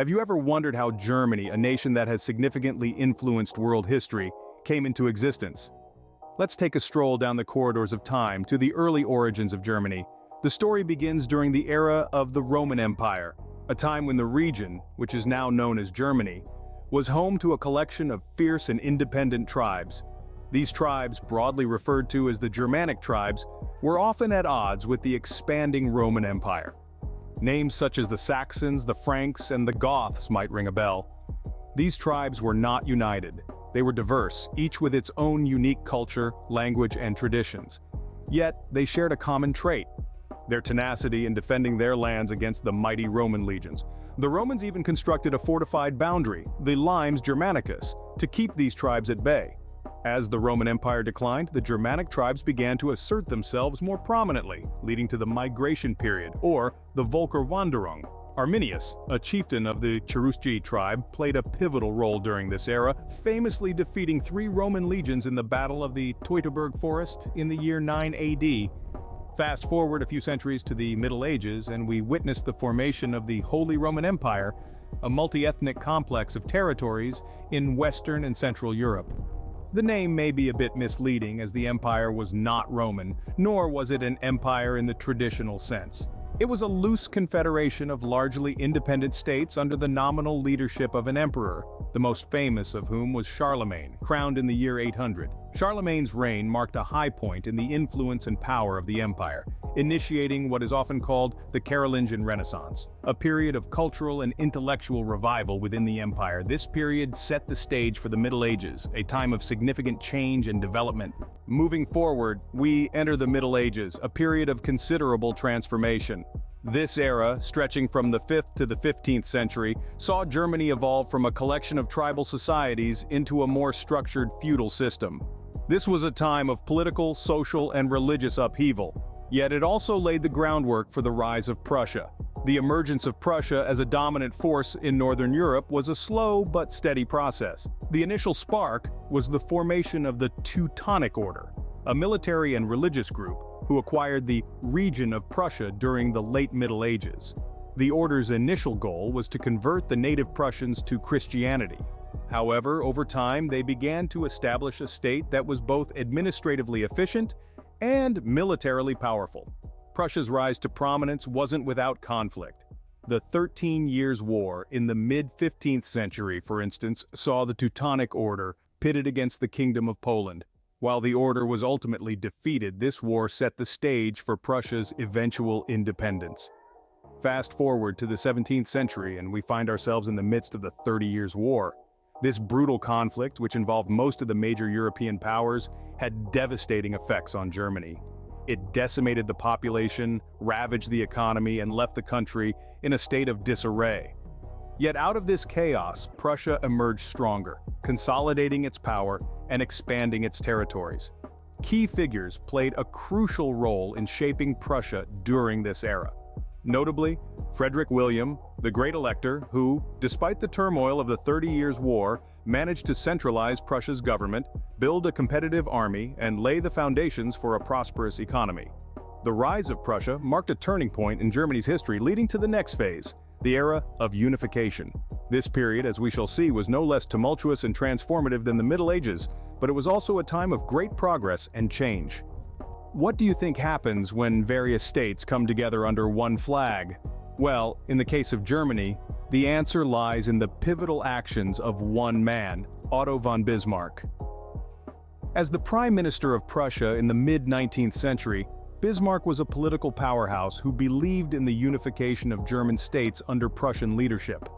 Have you ever wondered how Germany, a nation that has significantly influenced world history, came into existence? Let's take a stroll down the corridors of time to the early origins of Germany. The story begins during the era of the Roman Empire, a time when the region, which is now known as Germany, was home to a collection of fierce and independent tribes. These tribes, broadly referred to as the Germanic tribes, were often at odds with the expanding Roman Empire. Names such as the Saxons, the Franks, and the Goths might ring a bell. These tribes were not united. They were diverse, each with its own unique culture, language, and traditions. Yet, they shared a common trait: their tenacity in defending their lands against the mighty Roman legions. The Romans even constructed a fortified boundary, the Limes Germanicus, to keep these tribes at bay. As the Roman Empire declined, the Germanic tribes began to assert themselves more prominently, leading to the Migration period, or the Völkerwanderung. Arminius, a chieftain of the Cherusci tribe, played a pivotal role during this era, famously defeating 3 Roman legions in the Battle of the Teutoburg Forest in the year 9 AD. Fast forward a few centuries to the Middle Ages, and we witness the formation of the Holy Roman Empire, a multi-ethnic complex of territories in Western and Central Europe. The name may be a bit misleading, as the empire was not Roman, nor was it an empire in the traditional sense. It was a loose confederation of largely independent states under the nominal leadership of an emperor, the most famous of whom was Charlemagne, crowned in the year 800. Charlemagne's reign marked a high point in the influence and power of the empire, initiating what is often called the Carolingian Renaissance, a period of cultural and intellectual revival within the empire. This period set the stage for the Middle Ages, a time of significant change and development. Moving forward, we enter the Middle Ages, a period of considerable transformation. This era, stretching from the 5th to the 15th century, saw Germany evolve from a collection of tribal societies into a more structured feudal system. This was a time of political, social, and religious upheaval. Yet it also laid the groundwork for the rise of Prussia. The emergence of Prussia as a dominant force in Northern Europe was a slow but steady process. The initial spark was the formation of the Teutonic Order, a military and religious group who acquired the region of Prussia during the late Middle Ages. The order's initial goal was to convert the native Prussians to Christianity. However, over time they began to establish a state that was both administratively efficient and militarily powerful. Prussia's rise to prominence wasn't without conflict. The 13 Years' War in the mid-15th century, for instance, saw the Teutonic Order pitted against the Kingdom of Poland. While the order was ultimately defeated, this war set the stage for Prussia's eventual independence. Fast forward to the 17th century and we find ourselves in the midst of the 30 Years' War. This brutal conflict, which involved most of the major European powers, had devastating effects on Germany. It decimated the population, ravaged the economy, and left the country in a state of disarray. Yet out of this chaos, Prussia emerged stronger, consolidating its power and expanding its territories. Key figures played a crucial role in shaping Prussia during this era. Notably, Frederick William, the Great Elector, who, despite the turmoil of the 30 Years' War, managed to centralize Prussia's government, build a competitive army, and lay the foundations for a prosperous economy. The rise of Prussia marked a turning point in Germany's history, leading to the next phase, the era of unification. This period, as we shall see, was no less tumultuous and transformative than the Middle Ages, but it was also a time of great progress and change. What do you think happens when various states come together under one flag? Well, in the case of Germany, the answer lies in the pivotal actions of one man, Otto von Bismarck. As the Prime Minister of Prussia in the mid-19th century, Bismarck was a political powerhouse who believed in the unification of German states under Prussian leadership.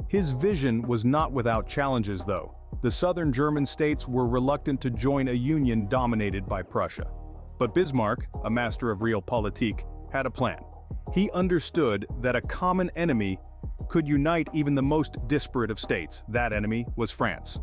His vision was not without challenges, though. The southern German states were reluctant to join a union dominated by Prussia. But Bismarck, a master of realpolitik, had a plan. He understood that a common enemy could unite even the most disparate of states. That enemy was France.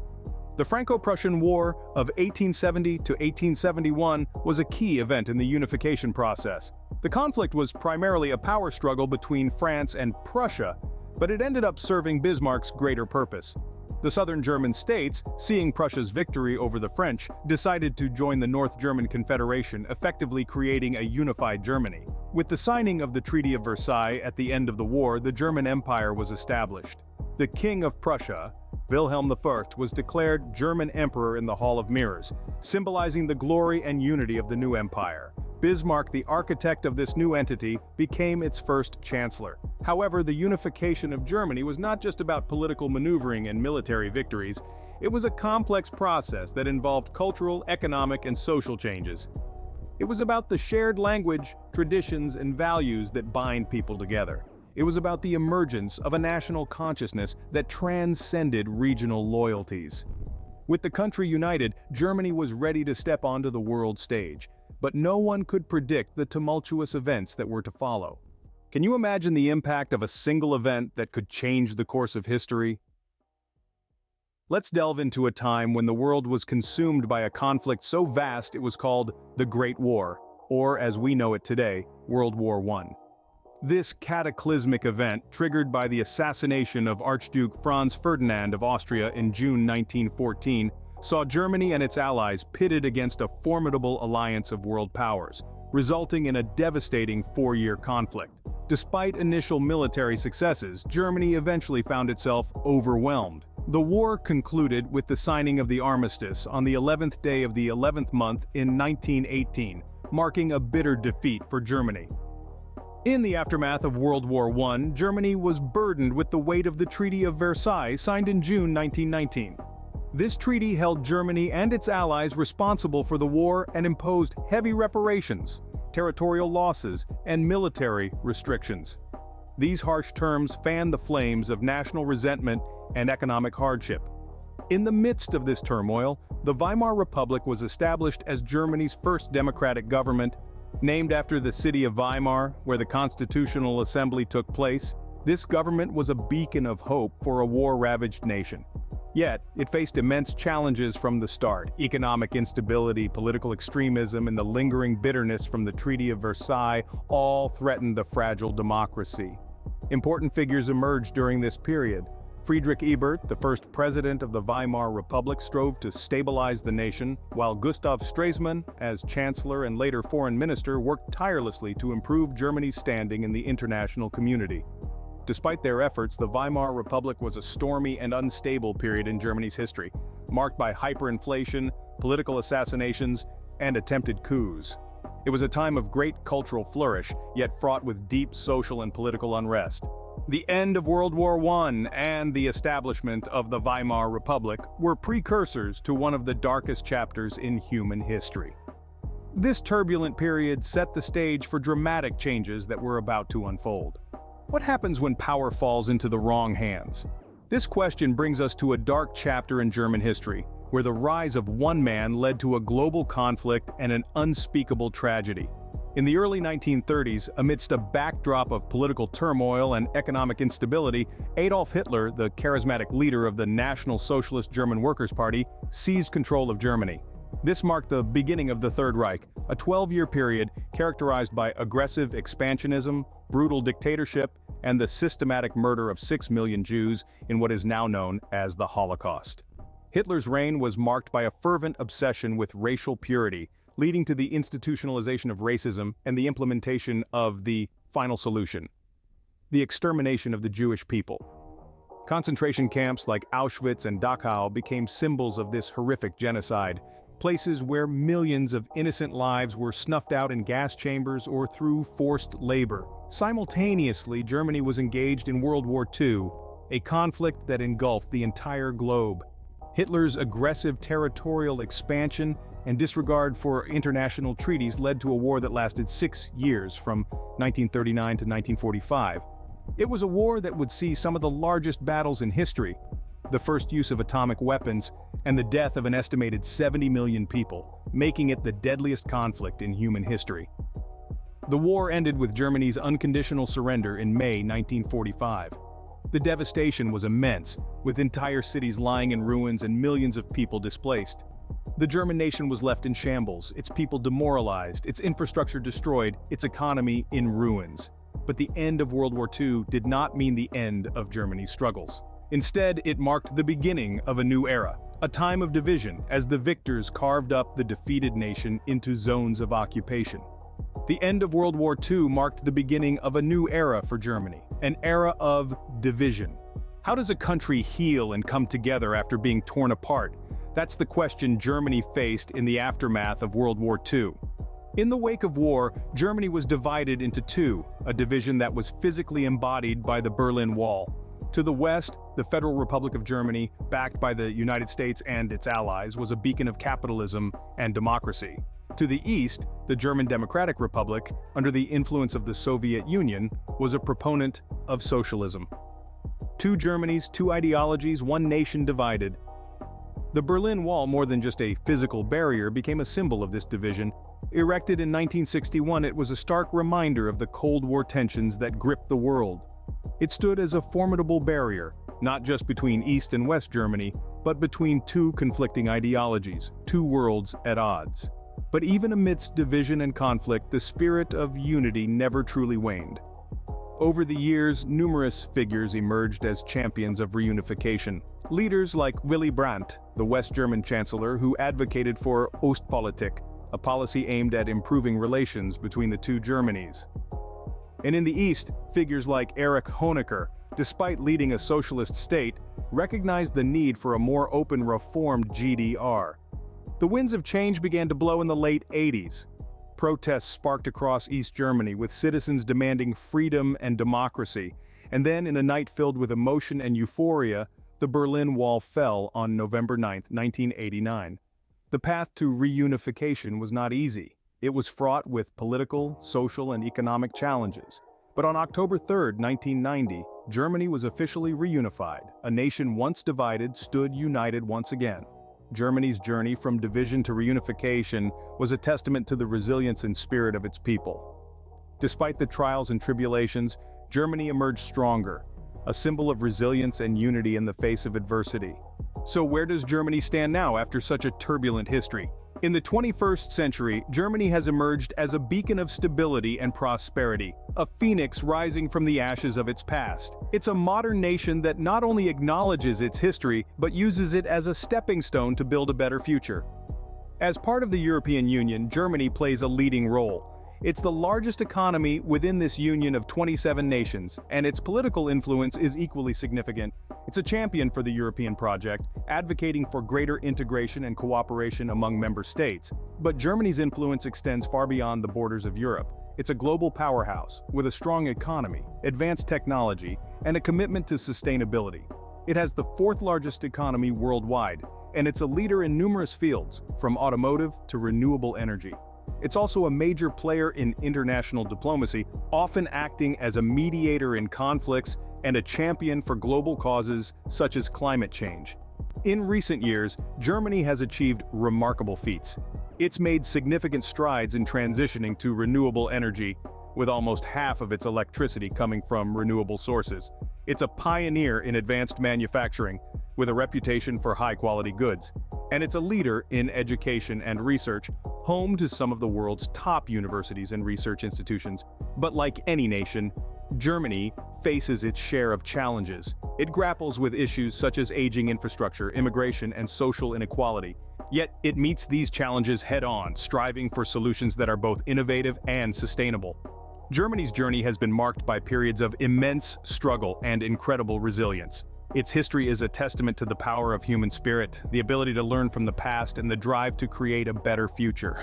The Franco-Prussian War of 1870 to 1871 was a key event in the unification process. The conflict was primarily a power struggle between France and Prussia, but it ended up serving Bismarck's greater purpose. The southern German states, seeing Prussia's victory over the French, decided to join the North German Confederation, effectively creating a unified Germany. With the signing of the Treaty of Versailles at the end of the war, the German Empire was established. the King of Prussia, Wilhelm I, was declared German Emperor in the Hall of Mirrors, symbolizing the glory and unity of the new empire. Bismarck, the architect of this new entity, became its first chancellor. However, the unification of Germany was not just about political maneuvering and military victories. It was a complex process that involved cultural, economic, and social changes. It was about the shared language, traditions, and values that bind people together. It was about the emergence of a national consciousness that transcended regional loyalties. With the country united, Germany was ready to step onto the world stage, but no one could predict the tumultuous events that were to follow. Can you imagine the impact of a single event that could change the course of history? Let's delve into a time when the world was consumed by a conflict so vast it was called the Great War, or as we know it today, World War I. This cataclysmic event, triggered by the assassination of Archduke Franz Ferdinand of Austria in June 1914, saw Germany and its allies pitted against a formidable alliance of world powers, resulting in a devastating four-year conflict. Despite initial military successes, Germany eventually found itself overwhelmed. The war concluded with the signing of the armistice on the 11th day of the 11th month in 1918, marking a bitter defeat for Germany. In the aftermath of World War I, Germany was burdened with the weight of the Treaty of Versailles signed in June 1919. This treaty held Germany and its allies responsible for the war and imposed heavy reparations, territorial losses, and military restrictions. These harsh terms fanned the flames of national resentment and economic hardship. In the midst of this turmoil, the Weimar Republic was established as Germany's first democratic government. Named after the city of Weimar, where the Constitutional Assembly took place, this government was a beacon of hope for a war-ravaged nation. Yet, it faced immense challenges from the start. Economic instability, political extremism, and the lingering bitterness from the Treaty of Versailles all threatened the fragile democracy. Important figures emerged during this period. Friedrich Ebert, the first president of the Weimar Republic, strove to stabilize the nation, while Gustav Stresemann, as chancellor and later foreign minister, worked tirelessly to improve Germany's standing in the international community. Despite their efforts, the Weimar Republic was a stormy and unstable period in Germany's history, marked by hyperinflation, political assassinations, and attempted coups. It was a time of great cultural flourish, yet fraught with deep social and political unrest. The end of World War I and the establishment of the Weimar Republic were precursors to one of the darkest chapters in human history. This turbulent period set the stage for dramatic changes that were about to unfold. What happens when power falls into the wrong hands? This question brings us to a dark chapter in German history, where the rise of one man led to a global conflict and an unspeakable tragedy. In the early 1930s, amidst a backdrop of political turmoil and economic instability, Adolf Hitler, the charismatic leader of the National Socialist German Workers' Party, seized control of Germany. This marked the beginning of the Third Reich, a 12-year period characterized by aggressive expansionism, brutal dictatorship, and the systematic murder of 6 million Jews in what is now known as the Holocaust. Hitler's reign was marked by a fervent obsession with racial purity, leading to the institutionalization of racism and the implementation of the final solution: the extermination of the Jewish people. Concentration camps like Auschwitz and Dachau became symbols of this horrific genocide, places where millions of innocent lives were snuffed out in gas chambers or through forced labor. Simultaneously, Germany was engaged in World War II, a conflict that engulfed the entire globe. Hitler's aggressive territorial expansion and disregard for international treaties led to a war that lasted 6 years, from 1939 to 1945. It was a war that would see some of the largest battles in history, the first use of atomic weapons, and the death of an estimated 70 million people, making it the deadliest conflict in human history. The war ended with Germany's unconditional surrender in May 1945. The devastation was immense, with entire cities lying in ruins and millions of people displaced. The German nation was left in shambles, its people demoralized, its infrastructure destroyed, its economy in ruins. But the end of World War II did not mean the end of Germany's struggles. Instead, it marked the beginning of a new era, a time of division as the victors carved up the defeated nation into zones of occupation. The end of World War II marked the beginning of a new era for Germany, an era of division. How does a country heal and come together after being torn apart? That's the question Germany faced in the aftermath of World War II. In the wake of war, Germany was divided into two, a division that was physically embodied by the Berlin Wall. To the west, the Federal Republic of Germany, backed by the United States and its allies, was a beacon of capitalism and democracy. To the east, the German Democratic Republic, under the influence of the Soviet Union, was a proponent of socialism. Two Germanys, two ideologies, one nation divided. The Berlin Wall, more than just a physical barrier, became a symbol of this division. Erected in 1961, it was a stark reminder of the Cold War tensions that gripped the world. It stood as a formidable barrier, not just between East and West Germany, but between two conflicting ideologies, two worlds at odds. But even amidst division and conflict, the spirit of unity never truly waned. Over the years, numerous figures emerged as champions of reunification. Leaders like Willy Brandt, the West German chancellor who advocated for Ostpolitik, a policy aimed at improving relations between the two Germanys. And in the East, figures like Erich Honecker, despite leading a socialist state, recognized the need for a more open, reformed GDR. The winds of change began to blow in the late 80s. Protests sparked across East Germany, with citizens demanding freedom and democracy. And then, in a night filled with emotion and euphoria, the Berlin Wall fell on November 9, 1989. The path to reunification was not easy. It was fraught with political, social, and economic challenges. But on October 3, 1990, Germany was officially reunified. A nation once divided stood united once again. Germany's journey from division to reunification was a testament to the resilience and spirit of its people. Despite the trials and tribulations, Germany emerged stronger, a symbol of resilience and unity in the face of adversity. So where does Germany stand now after such a turbulent history? In the 21st century, Germany has emerged as a beacon of stability and prosperity, a phoenix rising from the ashes of its past. It's a modern nation that not only acknowledges its history, but uses it as a stepping stone to build a better future. As part of the European Union, Germany plays a leading role. It's the largest economy within this union of 27 nations, and its political influence is equally significant. It's a champion for the European project, advocating for greater integration and cooperation among member states. But Germany's influence extends far beyond the borders of Europe. It's a global powerhouse, with a strong economy, advanced technology, and a commitment to sustainability. It has the fourth largest economy worldwide, and it's a leader in numerous fields, from automotive to renewable energy. It's also a major player in international diplomacy, often acting as a mediator in conflicts and a champion for global causes such as climate change. In recent years, Germany has achieved remarkable feats. It's made significant strides in transitioning to renewable energy, with almost half of its electricity coming from renewable sources. It's a pioneer in advanced manufacturing, with a reputation for high-quality goods. And it's a leader in education and research, home to some of the world's top universities and research institutions. But like any nation, Germany faces its share of challenges. It grapples with issues such as aging infrastructure, immigration, and social inequality. Yet it meets these challenges head-on, striving for solutions that are both innovative and sustainable. Germany's journey has been marked by periods of immense struggle and incredible resilience. Its history is a testament to the power of human spirit, the ability to learn from the past, and the drive to create a better future.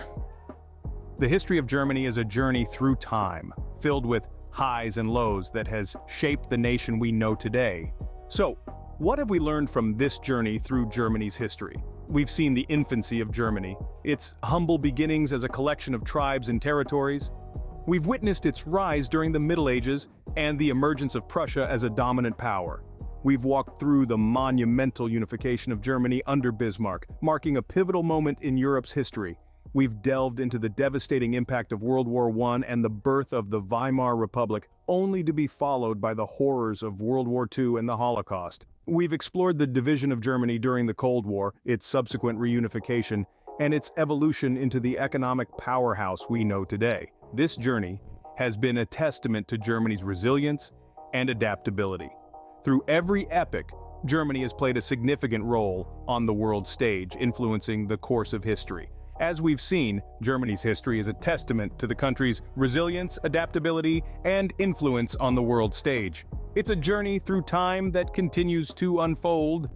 The history of Germany is a journey through time, filled with highs and lows that has shaped the nation we know today. So, what have we learned from this journey through Germany's history? We've seen the infancy of Germany, its humble beginnings as a collection of tribes and territories. We've witnessed its rise during the Middle Ages and the emergence of Prussia as a dominant power. We've walked through the monumental unification of Germany under Bismarck, marking a pivotal moment in Europe's history. We've delved into the devastating impact of World War I and the birth of the Weimar Republic, only to be followed by the horrors of World War II and the Holocaust. We've explored the division of Germany during the Cold War, its subsequent reunification, and its evolution into the economic powerhouse we know today. This journey has been a testament to Germany's resilience and adaptability. Through every epoch, Germany has played a significant role on the world stage, influencing the course of history. As we've seen, Germany's history is a testament to the country's resilience, adaptability, and influence on the world stage. It's a journey through time that continues to unfold,